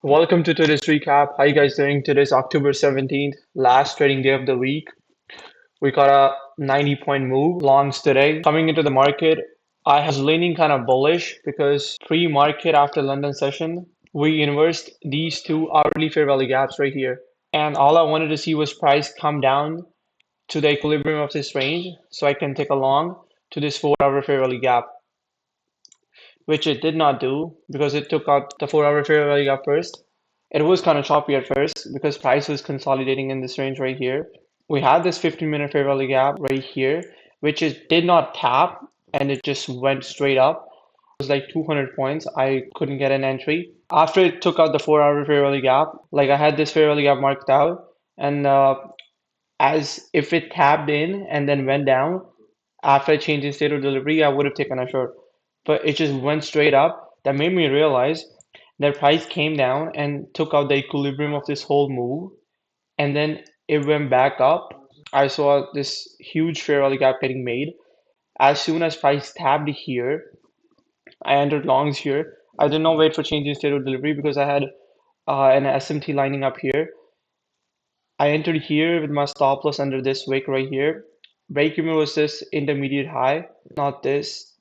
Welcome to today's recap. How you guys doing? Today's October 17th, last trading day of the week. We got a 90-point move longs today. Coming into the market, I was leaning kind of bullish because pre-market after London session, we inversed these two hourly fair value gaps right here. And all I wanted to see was price come down to the equilibrium of this range so I can take a long to this 4-hour fair value gap, which it did not do because it took out the 4-hour fair value gap first. It was kind of choppy at first because price was consolidating in this range right here. We had this 15-minute fair value gap right here, which it did not tap and it just went straight up. It was like 200 points. I couldn't get an entry. After it took out the 4-hour fair value gap, like I had this fair value gap marked out, and as if it tapped in and then went down, after changing state of delivery, I would have taken a short. But it just went straight up. That made me realize that price came down and took out the equilibrium of this whole move. And then it went back up. I saw this huge fair value gap getting made. As soon as price tapped here, I entered longs here. I did not wait for changing state of delivery because I had an SMT lining up here. I entered here with my stop loss under this wick right here. Break even was this intermediate high, not this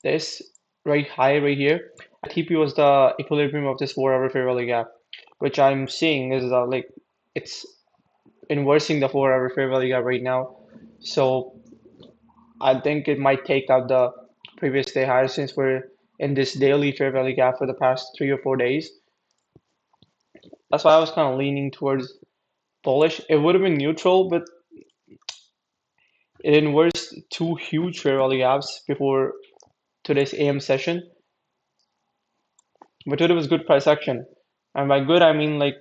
right high right here. TP was the equilibrium of this 4-hour fair value gap, which I'm seeing is like it's inversing the 4-hour fair value gap right now. So I think it might take out the previous day high since we're in this daily fair value gap for the past 3 or 4 days. That's why I was kind of leaning towards bullish. It would have been neutral, but it inversed two huge fair value gaps before today's AM session. But today was good price action. And by good, I mean like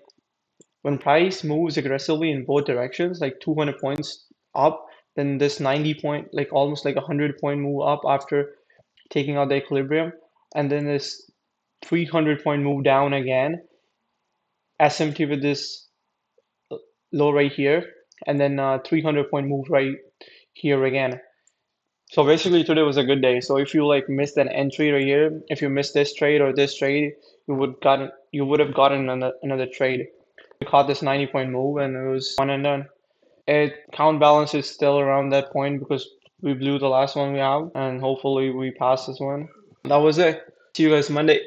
when price moves aggressively in both directions, like 200 points up, then this 90 point, like almost like a 100-point move up after taking out the equilibrium, and then this 300-point move down again, SMT with this low right here, and then 300-point move right here again. So basically today was a good day. So if you like missed an entry right here, if you missed this trade or this trade, you would have gotten another trade. We caught this 90-point move and it was one and done. Count balance is still around that point because we blew the last one we have and hopefully we pass this one. That was it. See you guys Monday.